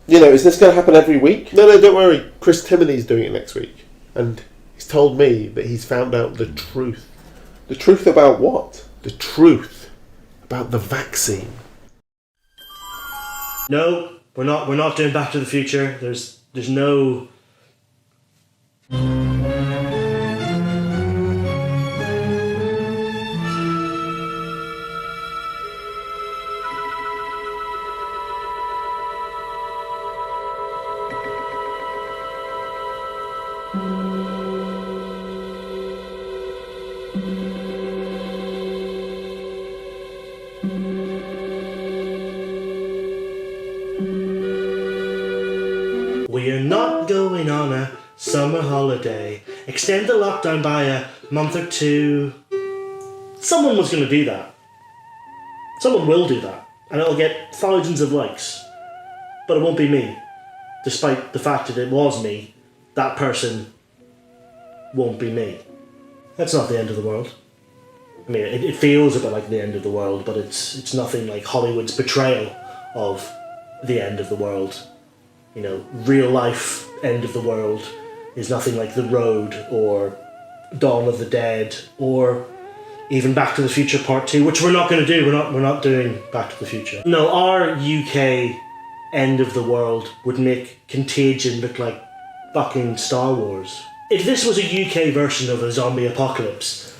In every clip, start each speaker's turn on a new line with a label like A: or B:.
A: Is this going to happen every week? No, don't worry. Chris Timoney's doing it next week. And he's told me that he's found out the truth. The truth about what? The truth about the vaccine.
B: No, we're not doing Back to the Future. There's no... We're not going on a summer holiday. Extend the lockdown by a month or two. Someone was going to do that. Someone will do that. And it'll get thousands of likes. But it won't be me. Despite the fact that it was me, that person won't be me. That's not the end of the world. I mean, it feels a bit like the end of the world, but it's nothing like Hollywood's portrayal of the end of the world. Real life end of the world is nothing like The Road or Dawn of the Dead or even Back to the Future Part 2, which we're not going to do. We're not doing Back to the Future. No, our UK end of the world would make Contagion look like fucking Star Wars. If this was a UK version of a zombie apocalypse,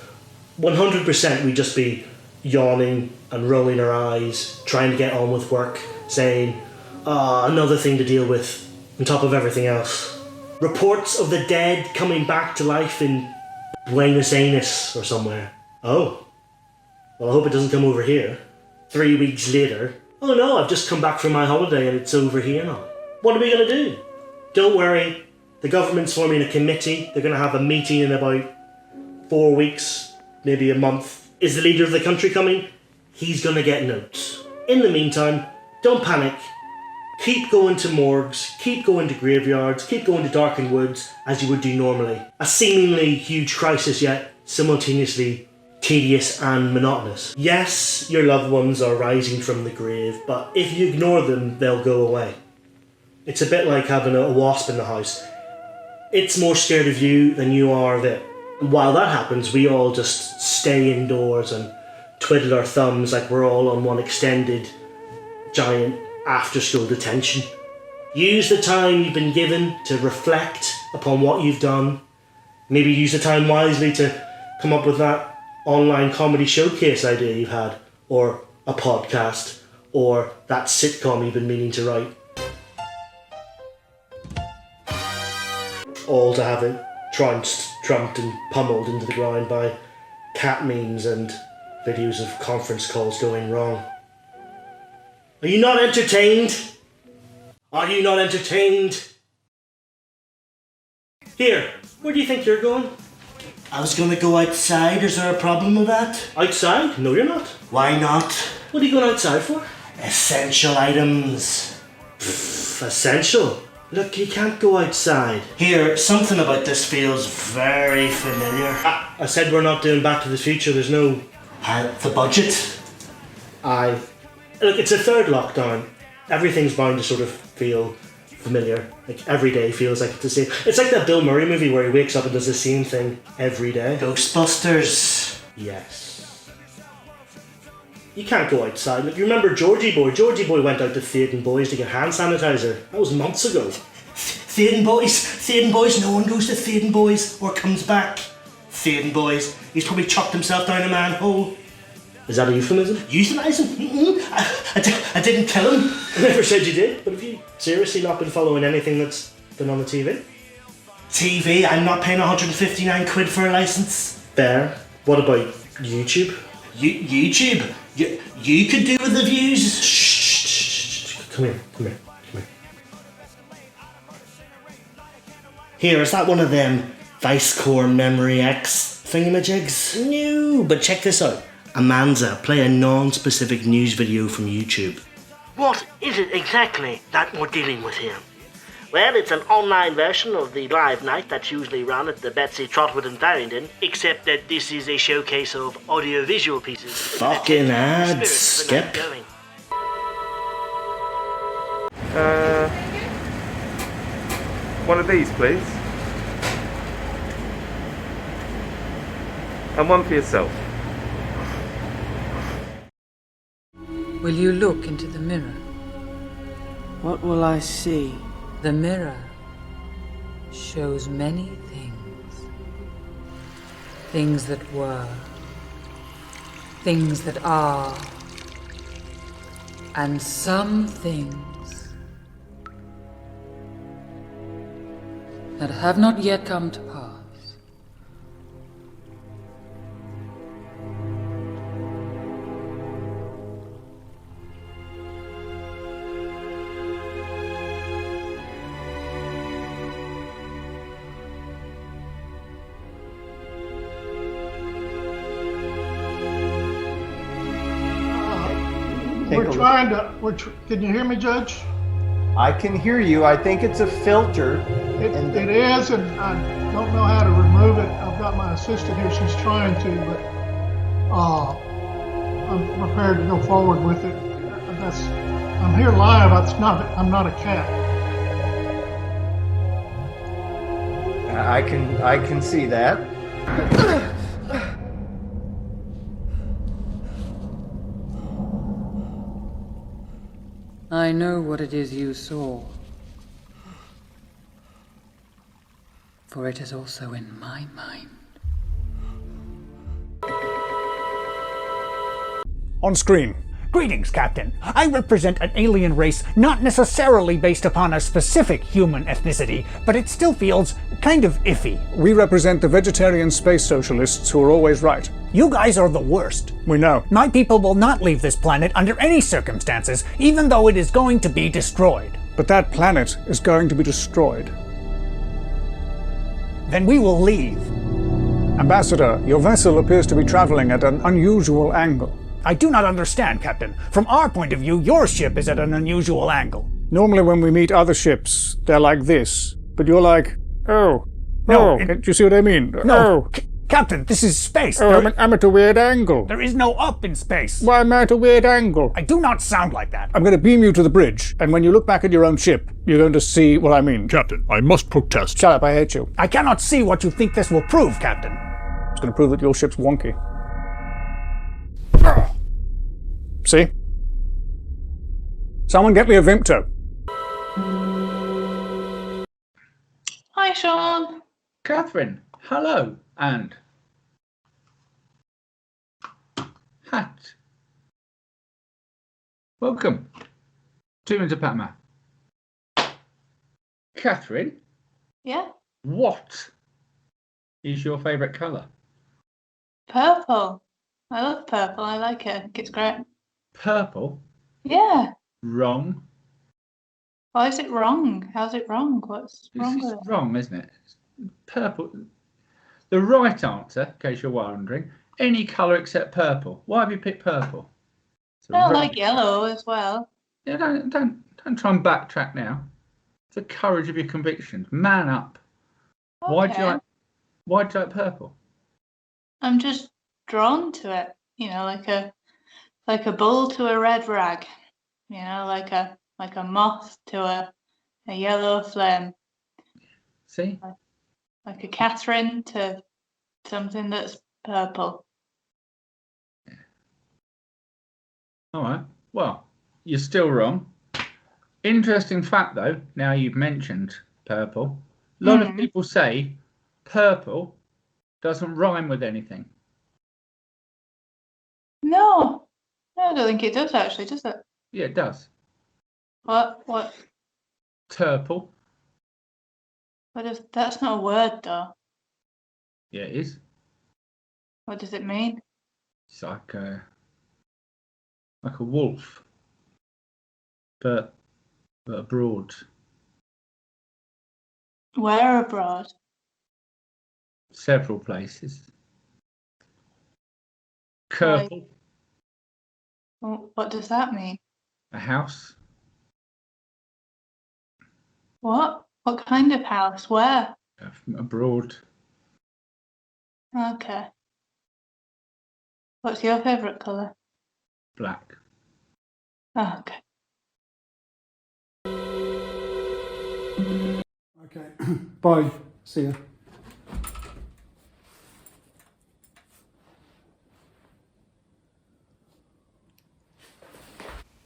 B: 100% we'd just be yawning and rolling our eyes, trying to get on with work, saying, another thing to deal with, on top of everything else. Reports of the dead coming back to life in Buenos Aires or somewhere. Oh. Well, I hope it doesn't come over here. 3 weeks later. Oh no, I've just come back from my holiday and it's over here now. What are we going to do? Don't worry. The government's forming a committee. They're going to have a meeting in about 4 weeks, maybe a month. Is the leader of the country coming? He's going to get notes. In the meantime, don't panic. Keep going to morgues, keep going to graveyards, keep going to darkened woods as you would do normally. A seemingly huge crisis, yet simultaneously tedious and monotonous. Yes, your loved ones are rising from the grave, but if you ignore them, they'll go away. It's a bit like having a wasp in the house. It's more scared of you than you are of it. And while that happens, we all just stay indoors and twiddle our thumbs like we're all on one extended, giant after-school detention. Use the time you've been given to reflect upon what you've done. Maybe use the time wisely to come up with that online comedy showcase idea you've had, or a podcast, or that sitcom you've been meaning to write. All to have it trounced, trumped and pummeled into the ground by cat memes and videos of conference calls going wrong. Are you not entertained? Are you not entertained? Here, where do you think you're going? I was going to go outside. Is there a problem with that? Outside? No, you're not. Why not? What are you going outside for? Essential items. Essential? Look, you can't go outside. Here, something about this feels very familiar. I said we're not doing Back to the Future. There's no... the budget? Look, it's a third lockdown. Everything's bound to sort of feel familiar. Like, every day feels like it's the same. It's like that Bill Murray movie where he wakes up and does the same thing every day. Ghostbusters. Yes. You can't go outside. Look, you remember Georgie Boy? Georgie Boy went out to Theaden Boys to get hand sanitizer. That was months ago. Theaden Boys, no one goes to Theaden Boys or comes back. Theaden Boys. He's probably chucked himself down a manhole. Is that a euphemism? Euthanizing? I didn't kill him. I never said you did, but have you seriously not been following anything that's been on the TV? TV? I'm not paying 159 quid for a licence. Fair. What about YouTube? YouTube? You could do with the views. Shh. Come here. Here, is that one of them Vice Core Memory X thingamajigs? No, but check this out. Amanza, play a non-specific news video from YouTube. What is it exactly that we're dealing with here? Well, it's an online version of the live night that's usually run at the Betsey Trotwood in Farringdon, except that this is a showcase of audio-visual pieces. Fucking ads, skip.
C: One of these, please. And one for yourself.
D: Will you look into the mirror?
E: What will I see?
D: The mirror shows many things. Things that were. Things that are. And some things that have not yet come to pass.
F: Can you hear me, Judge?
G: I can hear you. I think it's a filter.
F: It is, and I don't know how to remove it. I've got my assistant here. She's trying to, but I'm prepared to go forward with it. I'm here live. I'm not a cat.
G: I can see that.
D: I know what it is you saw. For it is also in my mind.
H: On screen. Greetings, Captain. I represent an alien race not necessarily based upon a specific human ethnicity, but it still feels kind of iffy.
I: We represent the vegetarian space socialists who are always right.
H: You guys are the worst.
I: We know.
H: My people will not leave this planet under any circumstances, even though it is going to be destroyed.
I: But that planet is going to be destroyed.
H: Then we will leave.
I: Ambassador, your vessel appears to be traveling at an unusual angle.
H: I do not understand, Captain. From our point of view, your ship is at an unusual angle.
I: Normally when we meet other ships, they're like this. But you're like, oh.
H: No.
I: Do you see what I mean?
H: No. Captain, this is space.
I: Oh, I'm at a weird angle.
H: There is no up in space.
I: Why am I at a weird angle?
H: I do not sound like that.
I: I'm going to beam you to the bridge, and when you look back at your own ship, you're going to see what I mean.
J: Captain, I must protest.
I: Shut up, I hate you.
H: I cannot see what you think this will prove, Captain.
I: It's going to prove that your ship's wonky. See? Someone get me a Vimto.
K: Hi, Sean.
L: Catherine, hello, and Hat. Welcome to Into Patma. Catherine?
K: Yeah?
L: What is your favourite colour?
K: Purple. I love purple. I like it. I think it's great.
L: Purple?
K: Yeah.
L: Wrong.
K: Why is it wrong? How's it wrong? What's wrong with it?
L: It's wrong, isn't it? Purple. The right answer, in case you're wondering, any colour except purple. Why have you picked purple?
K: I like yellow as well.
L: Yeah, don't try and backtrack now. It's the courage of your convictions. Man up.
K: Okay.
L: Why do you like purple?
K: I'm just drawn to it. You know, like a bull to a red rag. You know, like a moth to a yellow flame.
L: See?
K: Like a Catherine to something that's purple.
L: Yeah. All right. Well, you're still wrong. Interesting fact, though, now you've mentioned purple, a lot of people say purple doesn't rhyme with anything.
K: No, I don't think it does actually, does it?
L: Yeah, it does.
K: What?
L: Turple.
K: What is? That's not a word, though.
L: Yeah, it is.
K: What does it mean?
L: It's like a wolf, but abroad.
K: Where abroad?
L: Several places. Kerple.
K: What does that mean?
L: A house.
K: What? What kind of house? Where?
L: Abroad.
K: Okay. What's your favourite colour?
L: Black.
K: Oh, okay.
I: Okay. Bye. See ya.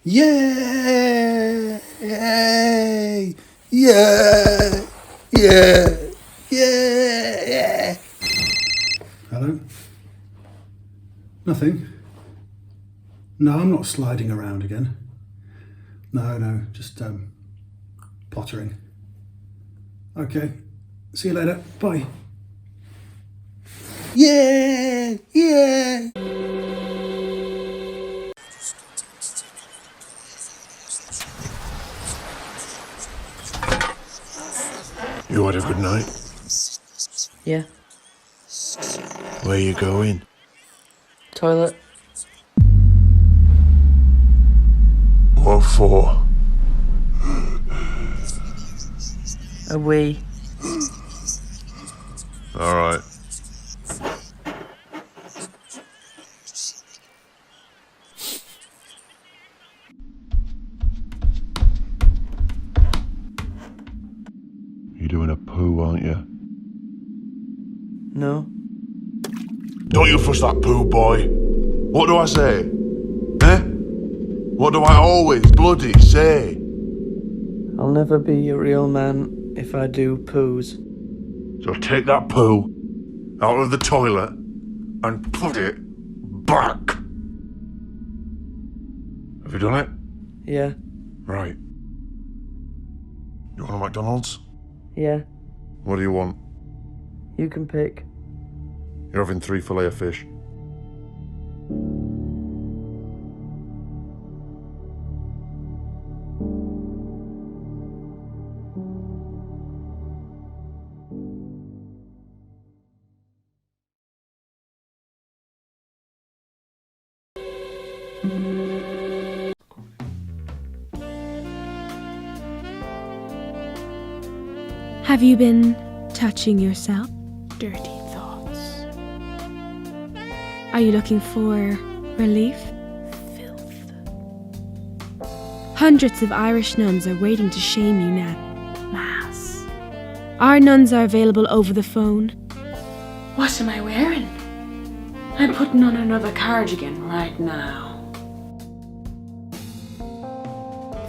C: Yeah! Yay! Yeah! Yeah! Yeah!
I: Hello? Nothing? No, I'm not sliding around again. No, just pottering. Okay, see you later. Bye.
C: Yeah! Yeah!
J: You had a good night?
E: Yeah.
J: Where you going?
E: Toilet.
J: What for?
E: A wee.
J: Alright. You're doing a poo, aren't you?
E: No.
J: Don't you fuss that poo, boy. What do I say? Eh? What do I always bloody say?
E: I'll never be a real man if I do poos.
J: So take that poo out of the toilet and put it back. Have you done it?
E: Yeah.
J: Right. You want a McDonald's?
E: Yeah.
J: What do you want?
E: You can pick.
J: You're having 3 fillet of fish.
M: Have you been touching yourself? Dirty thoughts. Are you looking for relief? Filth. Hundreds of Irish nuns are waiting to shame you now. Mass. Our nuns are available over the phone.
D: What am I wearing? I'm putting on another cardigan right now.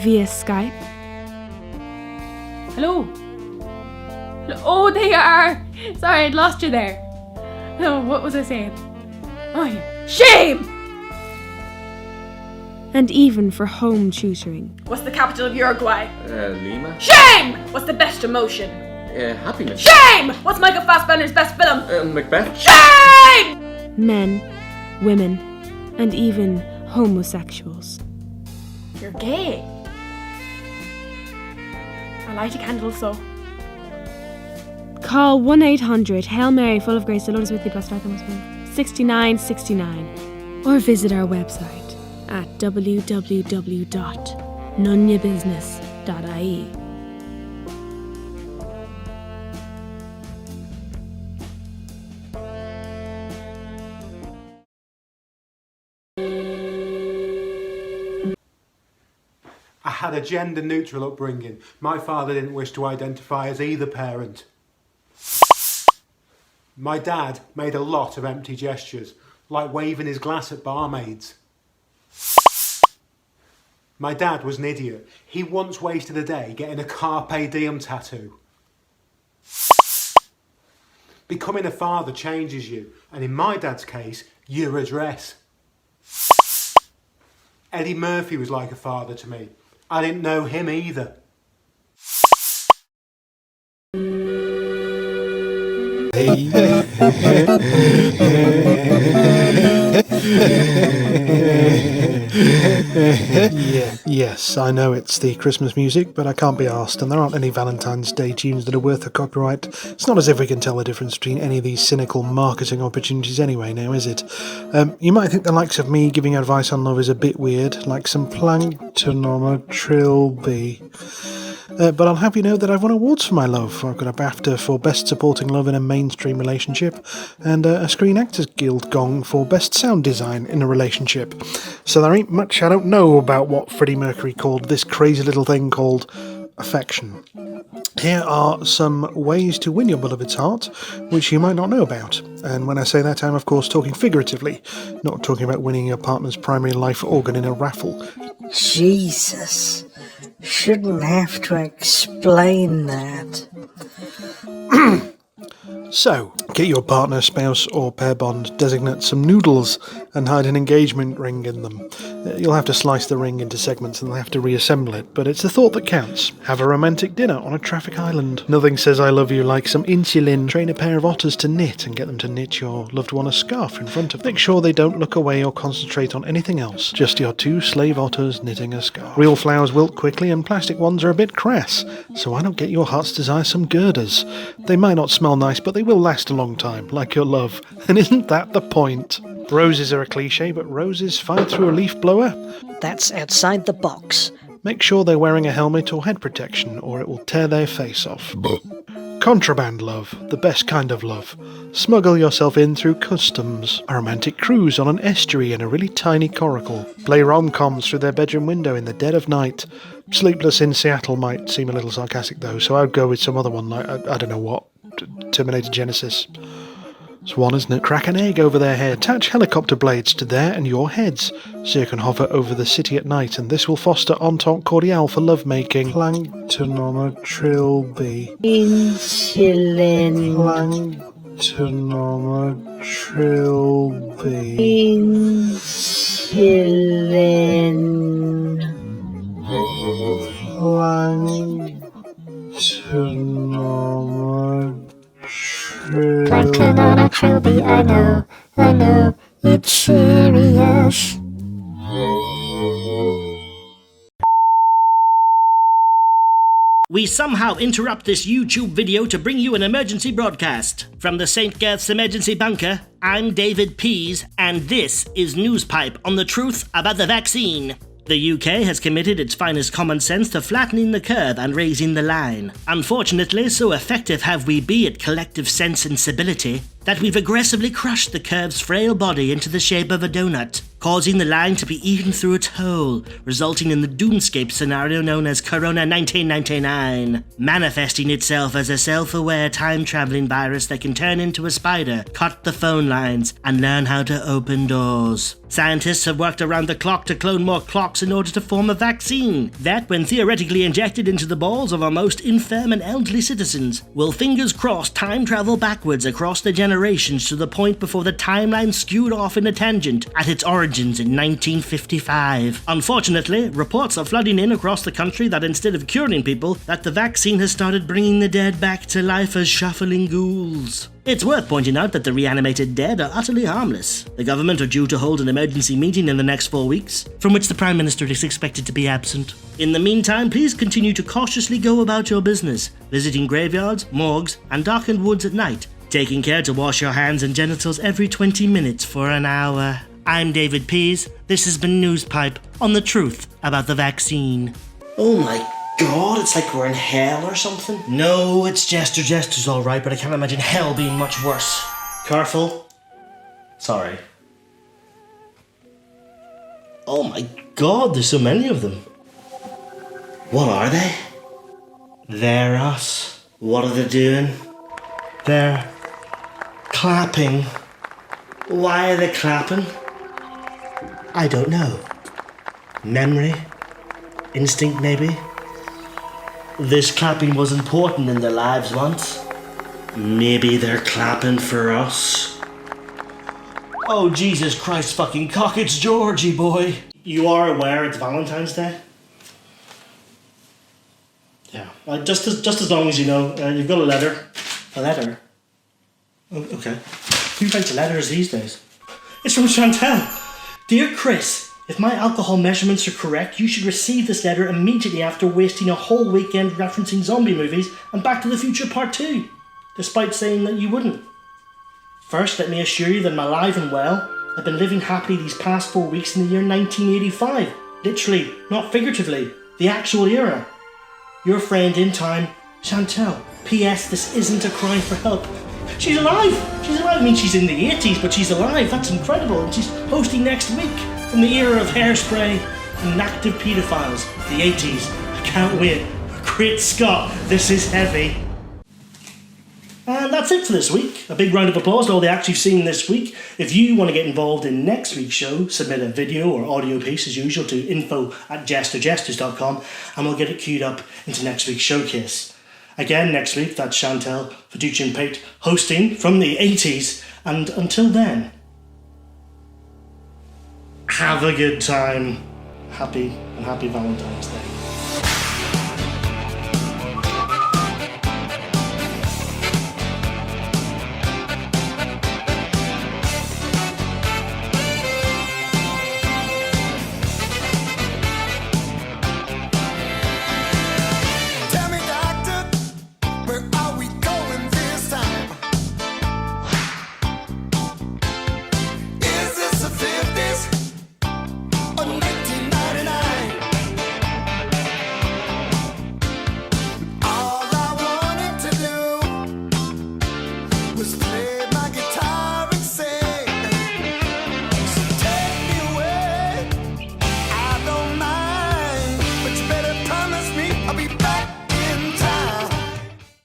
M: Via Skype.
D: Hello? Oh, they are! Sorry, I'd lost you there. No, what was I saying? Oh, yeah. Shame!
M: And even for home tutoring.
N: What's the capital of Uruguay?
O: Lima.
N: Shame! What's the best emotion?
O: Happiness.
N: Shame! What's Michael Fassbender's best film?
O: Macbeth.
N: Shame!
M: Men, women, and even homosexuals.
N: You're gay. I light a candle so.
M: Call 1-800 Hail Mary full of grace, the Lord is with you, blessed art thou amongst women, 6969, or visit our website at www.nunyabusiness.ie.
P: I had a gender-neutral upbringing. My father didn't wish to identify as either parent. My dad made a lot of empty gestures, like waving his glass at barmaids. My dad was an idiot. He once wasted a day getting a Carpe Diem tattoo. Becoming a father changes you, and in my dad's case, your address. Eddie Murphy was like a father to me. I didn't know him either.
Q: Yes, I know it's the Christmas music, but I can't be arsed, and there aren't any Valentine's Day tunes that are worth a copyright. It's not as if we can tell the difference between any of these cynical marketing opportunities anyway now, is it? You might think the likes of me giving advice on love is a bit weird, like some plankton on a trilby. But I'll have you know that I've won awards for my love. I've got a BAFTA for Best Supporting Love in a Mainstream Relationship, and a Screen Actors Guild gong for Best Sound Design in a Relationship. So there ain't much I don't know about what Freddie Mercury called this crazy little thing called affection. Here are some ways to win your beloved's heart, which you might not know about. And when I say that, I'm of course talking figuratively, not talking about winning your partner's primary life organ in a raffle.
R: Jesus. Shouldn't have to explain that.
Q: So, get your partner, spouse or pair bond designate some noodles and hide an engagement ring in them. You'll have to slice the ring into segments and they'll have to reassemble it, but it's the thought that counts. Have a romantic dinner on a traffic island. Nothing says I love you like some insulin. Train a pair of otters to knit and get them to knit your loved one a scarf in front of them. Make sure they don't look away or concentrate on anything else. Just your two slave otters knitting a scarf. Real flowers wilt quickly and plastic ones are a bit crass, so why not get your heart's desire some girders? They might not smell nice, but they will last a long time, like your love. And isn't that the point? Roses are a cliche, but roses fired through a leaf blower?
R: That's outside the box.
Q: Make sure they're wearing a helmet or head protection, or it will tear their face off. Contraband love, the best kind of love. Smuggle yourself in through customs. A romantic cruise on an estuary in a really tiny coracle. Play rom-coms through their bedroom window in the dead of night. Sleepless in Seattle might seem a little sarcastic though, so I'd go with some other one like, I don't know what, Terminator Genesis. It's one, isn't it? Crack an egg over their head. Attach helicopter blades to their and your heads, so you can hover over the city at night, and this will foster entente cordiale for lovemaking. Plankton on a trilby.
R: Insulin.
Q: Plankton on a trilby.
R: Insulin.
Q: Plankton on a
S: Plankton on a trilby, I know, it's serious.
B: We somehow interrupt this YouTube video to bring you an emergency broadcast. From the St. Gerth's Emergency Bunker, I'm David Pease, and this is Newspipe on the truth about the vaccine. The UK has committed its finest common sense to flattening the curve and raising the line. Unfortunately, so effective have we been at collective sense and civility that we've aggressively crushed the curve's frail body into the shape of a donut, causing the line to be eaten through its hole, resulting in the doomscape scenario known as Corona 1999, manifesting itself as a self-aware time-traveling virus that can turn into a spider, cut the phone lines, and learn how to open doors. Scientists have worked around the clock to clone more clocks in order to form a vaccine that, when theoretically injected into the balls of our most infirm and elderly citizens, will, fingers crossed, time travel backwards across the generations to the point before the timeline skewed off in a tangent at its origins in 1955. Unfortunately, reports are flooding in across the country that instead of curing people, that the vaccine has started bringing the dead back to life as shuffling ghouls. It's worth pointing out that the reanimated dead are utterly harmless. The government are due to hold an emergency meeting in the next 4 weeks, from which the Prime Minister is expected to be absent. In the meantime, please continue to cautiously go about your business, visiting graveyards, morgues, and darkened woods at night, taking care to wash your hands and genitals every 20 minutes for an hour. I'm David Pease. This has been Newspipe on the truth about the vaccine. Oh my God, it's like we're in hell or something. No, it's Jester Jesters alright, but I can't imagine hell being much worse. Careful. Sorry. Oh my God, there's so many of them. What are they? They're us. What are they doing? They're clapping. Why are they clapping? I don't know. Memory? Instinct, maybe? This clapping was important in their lives once. Maybe they're clapping for us. Oh, Jesus Christ fucking cock, it's Georgie, boy. You are aware it's Valentine's Day? Yeah. Just as long as you know, you've got a letter. A letter? Oh, okay. Who writes letters these days? It's from Chantal. Dear Chris, if my alcohol measurements are correct, you should receive this letter immediately after wasting a whole weekend referencing zombie movies and Back to the Future Part 2, despite saying that you wouldn't. First, let me assure you that I'm alive and well. I've been living happily these past 4 weeks in the year 1985. Literally, not figuratively. The actual era. Your friend in time, Chantal. P.S. This isn't a cry for help. She's alive! She's alive! I mean, she's in the 80s, but she's alive. That's incredible. And she's hosting next week from the era of Hairspray and active paedophiles. The 80s. I can't wait. Great Scott, this is heavy. And that's it for this week. A big round of applause to all the acts you've seen this week. If you want to get involved in next week's show, submit a video or audio piece as usual to info@jesterjesters.com and we'll get it queued up into next week's showcase. Again, next week, that's Chantel, Fiducia and Pate hosting from the 80s. And until then, have a good time. Happy Valentine's Day.